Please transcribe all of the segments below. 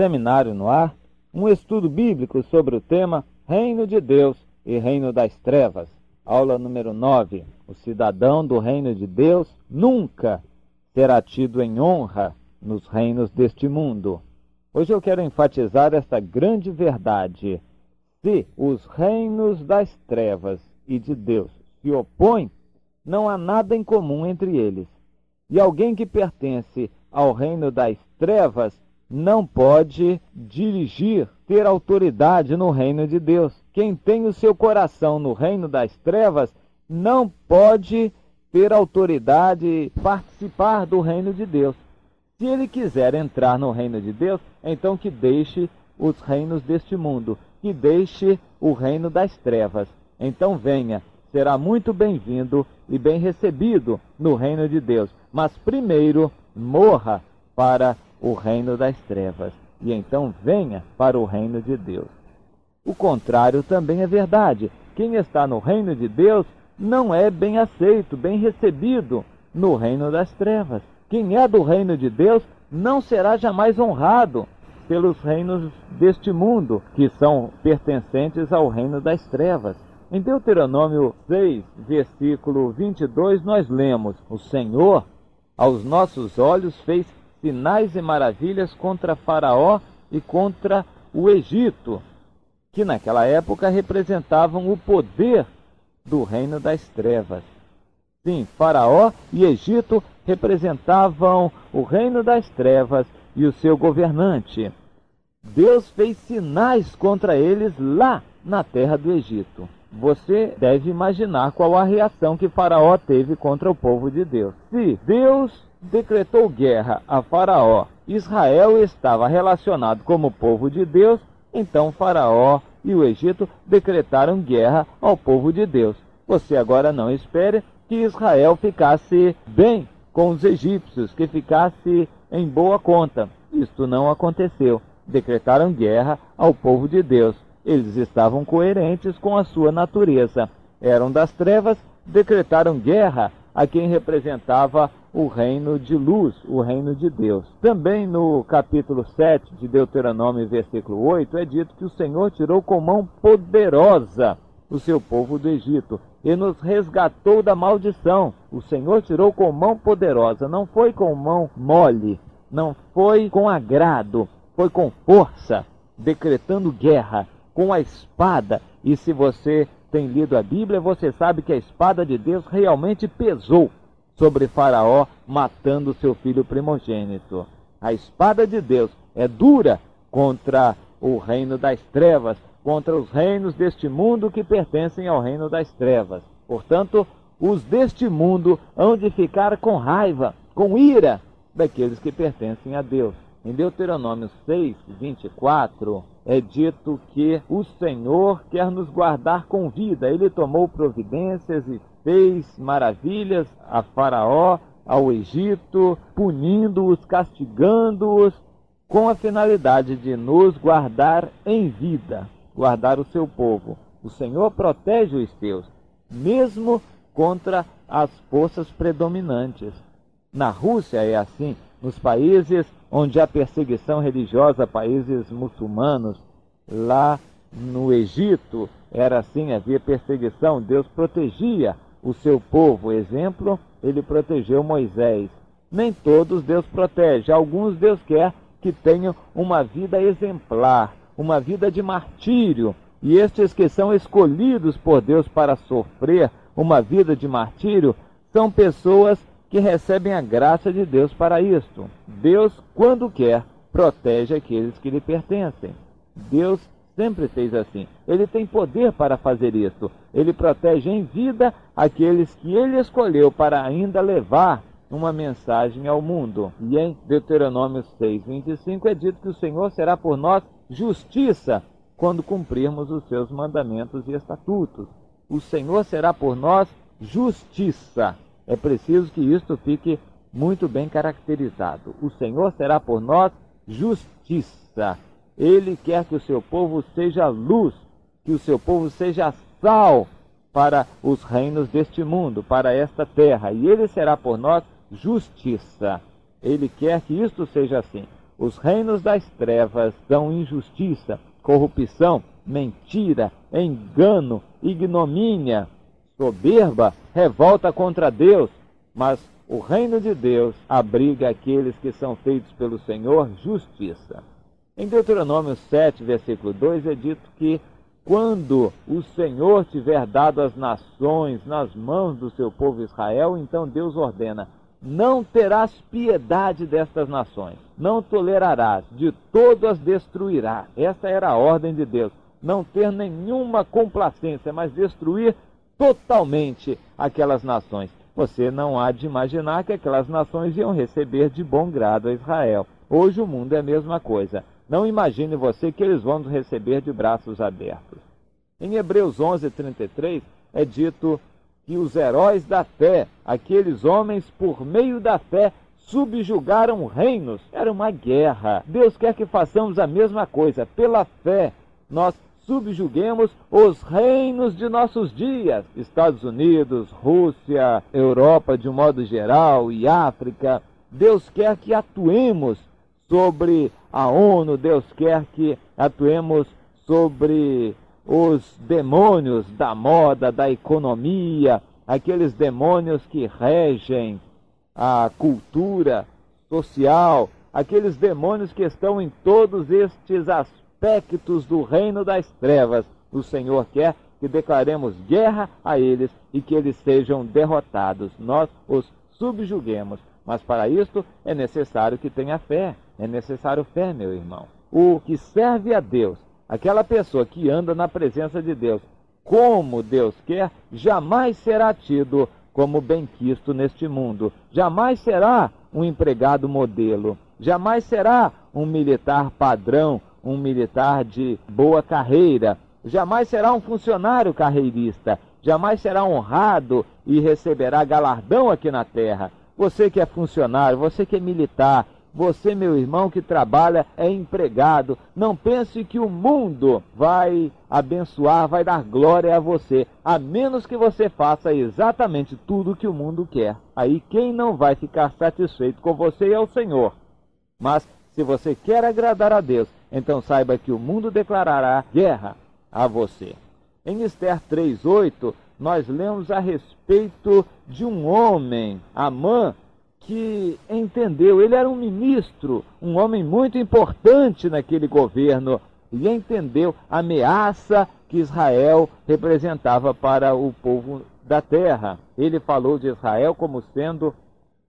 Seminário no Ar, um estudo bíblico sobre o tema Reino de Deus e Reino das Trevas. Aula número 9. O cidadão do Reino de Deus nunca será tido em honra nos reinos deste mundo. Hoje eu quero enfatizar esta grande verdade. Se os reinos das trevas e de Deus se opõem, não há nada em comum entre eles. E alguém que pertence ao reino das trevas não pode dirigir, ter autoridade no reino de Deus. Quem tem o seu coração no reino das trevas não pode ter autoridade, participar do reino de Deus. Se ele quiser entrar no reino de Deus, então que deixe os reinos deste mundo, que deixe o reino das trevas. Então venha, será muito bem-vindo e bem recebido no reino de Deus. Mas primeiro morra para o reino das trevas, e então venha para o reino de Deus. O contrário também é verdade. Quem está no reino de Deus não é bem aceito, bem recebido no reino das trevas. Quem é do reino de Deus não será jamais honrado pelos reinos deste mundo, que são pertencentes ao reino das trevas. Em Deuteronômio 6, versículo 22, nós lemos: O Senhor, aos nossos olhos, fez sinais e maravilhas contra Faraó e contra o Egito, que naquela época representavam o poder do reino das trevas. Sim, Faraó e Egito representavam o reino das trevas e o seu governante. Deus fez sinais contra eles lá na terra do Egito. Você deve imaginar qual a reação que Faraó teve contra o povo de Deus. Se Deus decretou guerra a Faraó, Israel estava relacionado como povo de Deus, então Faraó e o Egito decretaram guerra ao povo de Deus. Você agora não espere que Israel ficasse bem com os egípcios, que ficasse em boa conta. Isto não aconteceu. Decretaram guerra ao povo de Deus. Eles estavam coerentes com a sua natureza. Eram das trevas, decretaram guerra a quem representava o reino de luz, o reino de Deus. Também no capítulo 7 de Deuteronômio, versículo 8, é dito que o Senhor tirou com mão poderosa o seu povo do Egito e nos resgatou da maldição. O Senhor tirou com mão poderosa, não foi com mão mole, não foi com agrado, foi com força, decretando guerra, com a espada. E se você tem lido a Bíblia, você sabe que a espada de Deus realmente pesou sobre Faraó, matando seu filho primogênito. A espada de Deus é dura contra o reino das trevas, contra os reinos deste mundo que pertencem ao reino das trevas. Portanto, os deste mundo hão de ficar com raiva, com ira daqueles que pertencem a Deus. Em Deuteronômio 6, 24, é dito que o Senhor quer nos guardar com vida. Ele tomou providências e fez maravilhas a Faraó, ao Egito, punindo-os, castigando-os, com a finalidade de nos guardar em vida, guardar o seu povo. O Senhor protege os seus, mesmo contra as forças predominantes. Na Rússia é assim, nos países onde há perseguição religiosa, países muçulmanos, lá no Egito era assim, havia perseguição, Deus protegia o seu povo. Exemplo, ele protegeu Moisés. Nem todos Deus protege, alguns Deus quer que tenham uma vida exemplar, uma vida de martírio, e estes que são escolhidos por Deus para sofrer uma vida de martírio são pessoas que recebem a graça de Deus para isto. Deus, quando quer, protege aqueles que lhe pertencem. Deus sempre fez assim. Ele tem poder para fazer isso. Ele protege em vida aqueles que ele escolheu para ainda levar uma mensagem ao mundo. E em Deuteronômio 6, 25 é dito que o Senhor será por nós justiça quando cumprirmos os seus mandamentos e estatutos. O Senhor será por nós justiça. É preciso que isto fique muito bem caracterizado. O Senhor será por nós justiça. Ele quer que o seu povo seja luz, que o seu povo seja sal para os reinos deste mundo, para esta terra. E ele será por nós justiça. Ele quer que isto seja assim. Os reinos das trevas são injustiça, corrupção, mentira, engano, ignomínia, soberba, revolta contra Deus, mas o reino de Deus abriga aqueles que são feitos pelo Senhor justiça. Em Deuteronômio 7, versículo 2, é dito que quando o Senhor tiver dado as nações nas mãos do seu povo Israel, então Deus ordena: não terás piedade destas nações, não tolerarás, de todo as destruirás. Essa era a ordem de Deus, não ter nenhuma complacência, mas destruir totalmente aquelas nações. Você não há de imaginar que aquelas nações iam receber de bom grado a Israel. Hoje o mundo é a mesma coisa. Não imagine você que eles vão nos receber de braços abertos. Em Hebreus 11:33 é dito que os heróis da fé, aqueles homens por meio da fé, subjugaram reinos. Era uma guerra. Deus quer que façamos a mesma coisa. Pela fé, nós subjuguemos os reinos de nossos dias. Estados Unidos, Rússia, Europa de um modo geral e África. Deus quer que atuemos sobre a ONU, Deus quer que atuemos sobre os demônios da moda, da economia, aqueles demônios que regem a cultura social, aqueles demônios que estão em todos estes aspectos do reino das trevas. O Senhor quer que declaremos guerra a eles e que eles sejam derrotados. Nós os subjuguemos. Mas para isto é necessário que tenha fé. É necessário fé, meu irmão. O que serve a Deus, aquela pessoa que anda na presença de Deus, como Deus quer, jamais será tido como benquisto neste mundo. Jamais será um empregado modelo. Jamais será um militar padrão, um militar de boa carreira. Jamais será um funcionário carreirista. Jamais será honrado e receberá galardão aqui na terra. Você que é funcionário, você que é militar, você, meu irmão, que trabalha, é empregado, não pense que o mundo vai abençoar, vai dar glória a você, a menos que você faça exatamente tudo o que o mundo quer. Aí quem não vai ficar satisfeito com você é o Senhor. Mas se você quer agradar a Deus, então saiba que o mundo declarará guerra a você. Em Esther 3:8, nós lemos a respeito de um homem, Amã, que entendeu, ele era um ministro, um homem muito importante naquele governo, e entendeu a ameaça que Israel representava para o povo da terra. Ele falou de Israel como sendo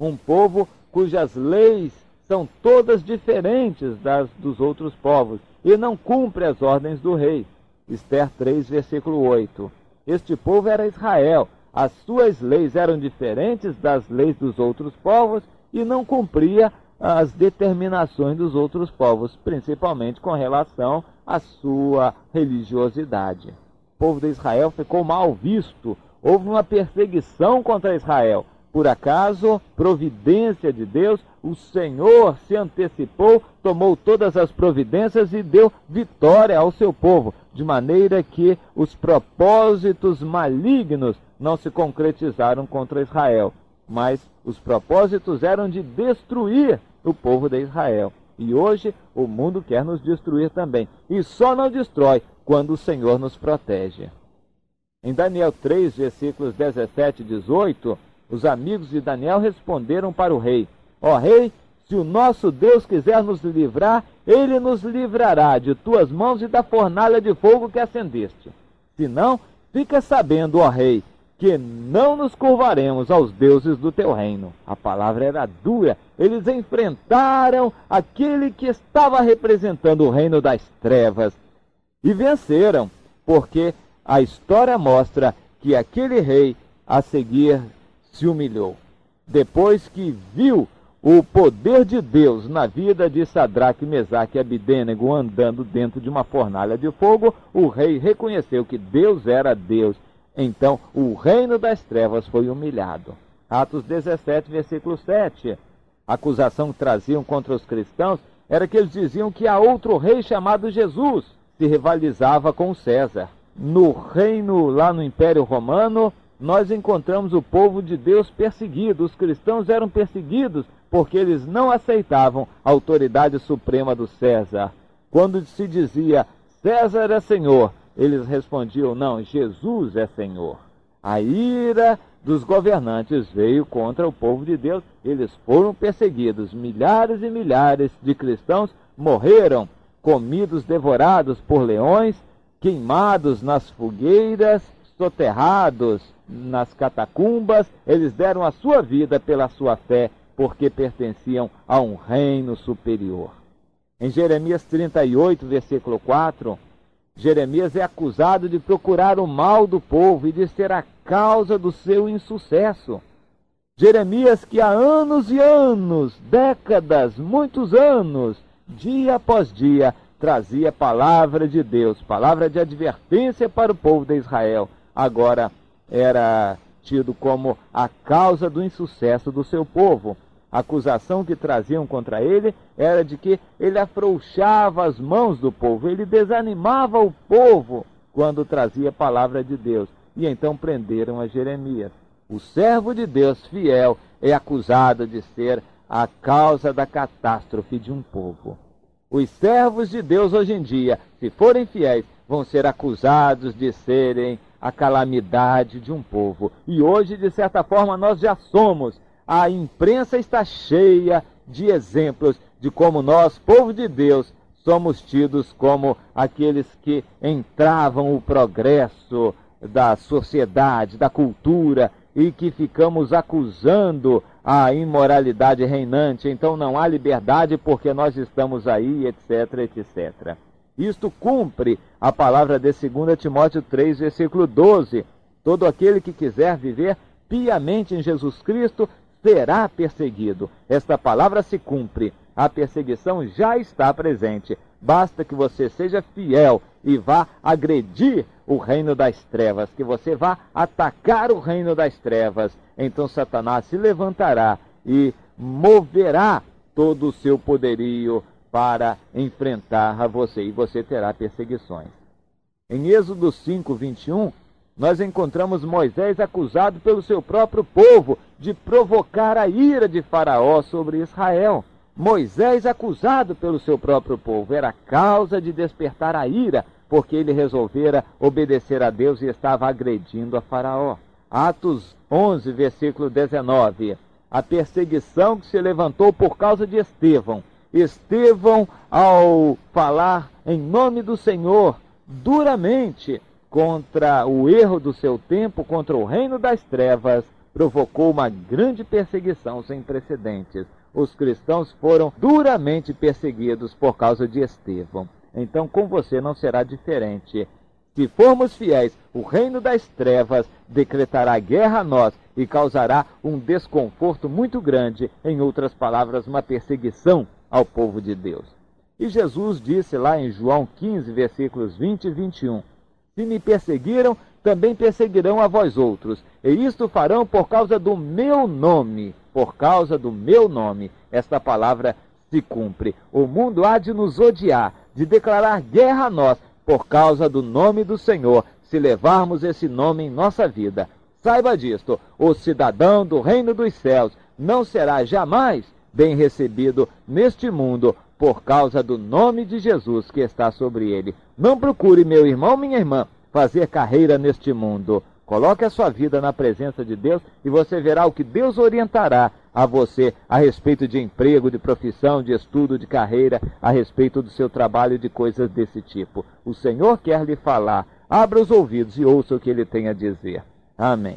um povo cujas leis são todas diferentes das dos outros povos, e não cumpre as ordens do rei. Esther 3, versículo 8. Este povo era Israel. As suas leis eram diferentes das leis dos outros povos e não cumpria as determinações dos outros povos, principalmente com relação à sua religiosidade. O povo de Israel ficou mal visto, houve uma perseguição contra Israel. Por acaso, providência de Deus, o Senhor se antecipou, tomou todas as providências e deu vitória ao seu povo, de maneira que os propósitos malignos não se concretizaram contra Israel, mas os propósitos eram de destruir o povo de Israel. E hoje o mundo quer nos destruir também, e só não destrói quando o Senhor nos protege. Em Daniel 3, versículos 17 e 18, os amigos de Daniel responderam para o rei: ó rei, se o nosso Deus quiser nos livrar, ele nos livrará de tuas mãos e da fornalha de fogo que acendeste. Se não, fica sabendo, ó rei, que não nos curvaremos aos deuses do teu reino. A palavra era dura. Eles enfrentaram aquele que estava representando o reino das trevas e venceram, porque a história mostra que aquele rei a seguir se humilhou. Depois que viu o poder de Deus na vida de Sadraque, Mesaque e Abidênego andando dentro de uma fornalha de fogo, o rei reconheceu que Deus era Deus. Então o reino das trevas foi humilhado. Atos 17, versículo 7. A acusação que traziam contra os cristãos era que eles diziam que há outro rei chamado Jesus, se rivalizava com César. No reino, lá no Império Romano, nós encontramos o povo de Deus perseguido. Os cristãos eram perseguidos porque eles não aceitavam a autoridade suprema do César. Quando se dizia César é Senhor, eles respondiam, não, Jesus é Senhor. A ira dos governantes veio contra o povo de Deus, eles foram perseguidos, milhares e milhares de cristãos morreram, comidos, devorados por leões, queimados nas fogueiras, soterrados nas catacumbas. Eles deram a sua vida pela sua fé, porque pertenciam a um reino superior. Em Jeremias 38, versículo 4, Jeremias é acusado de procurar o mal do povo e de ser a causa do seu insucesso. Jeremias, que há anos e anos, décadas, muitos anos, dia após dia, trazia palavra de Deus, palavra de advertência para o povo de Israel, agora era tido como a causa do insucesso do seu povo. A acusação que traziam contra ele era de que ele afrouxava as mãos do povo, ele desanimava o povo quando trazia a palavra de Deus. E então prenderam a Jeremias. O servo de Deus fiel é acusado de ser a causa da catástrofe de um povo. Os servos de Deus hoje em dia, se forem fiéis, vão ser acusados de serem a calamidade de um povo. E hoje, de certa forma, nós já somos. A imprensa está cheia de exemplos de como nós, povo de Deus, somos tidos como aqueles que entravam o progresso da sociedade, da cultura, e que ficamos acusando a imoralidade reinante. Então não há liberdade porque nós estamos aí, etc, etc. Isto cumpre a palavra de 2 Timóteo 3, versículo 12. Todo aquele que quiser viver piamente em Jesus Cristo será perseguido. Esta palavra se cumpre. A perseguição já está presente. Basta que você seja fiel e vá agredir o reino das trevas, que você vá atacar o reino das trevas. Então Satanás se levantará e moverá todo o seu poderio para enfrentar a você, e você terá perseguições. Em Êxodo 5, 21, nós encontramos Moisés acusado pelo seu próprio povo de provocar a ira de Faraó sobre Israel. Moisés acusado pelo seu próprio povo era causa de despertar a ira, porque ele resolvera obedecer a Deus e estava agredindo a Faraó. Atos 11, versículo 19. A perseguição que se levantou por causa de Estevão. Estevão, ao falar em nome do Senhor, duramente, contra o erro do seu tempo, contra o reino das trevas, provocou uma grande perseguição sem precedentes. Os cristãos foram duramente perseguidos por causa de Estevão. Então com você não será diferente. Se formos fiéis, o reino das trevas decretará guerra a nós e causará um desconforto muito grande, em outras palavras, uma perseguição ao povo de Deus. E Jesus disse lá em João 15, versículos 20 e 21, se me perseguiram, também perseguirão a vós outros, e isto farão por causa do meu nome. Por causa do meu nome, esta palavra se cumpre. O mundo há de nos odiar, de declarar guerra a nós, por causa do nome do Senhor, se levarmos esse nome em nossa vida. Saiba disto, o cidadão do reino dos céus não será jamais bem recebido neste mundo, por causa do nome de Jesus que está sobre ele. Não procure, meu irmão, minha irmã, fazer carreira neste mundo. Coloque a sua vida na presença de Deus e você verá o que Deus orientará a você a respeito de emprego, de profissão, de estudo, de carreira, a respeito do seu trabalho e de coisas desse tipo. O Senhor quer lhe falar. Abra os ouvidos e ouça o que ele tem a dizer. Amém.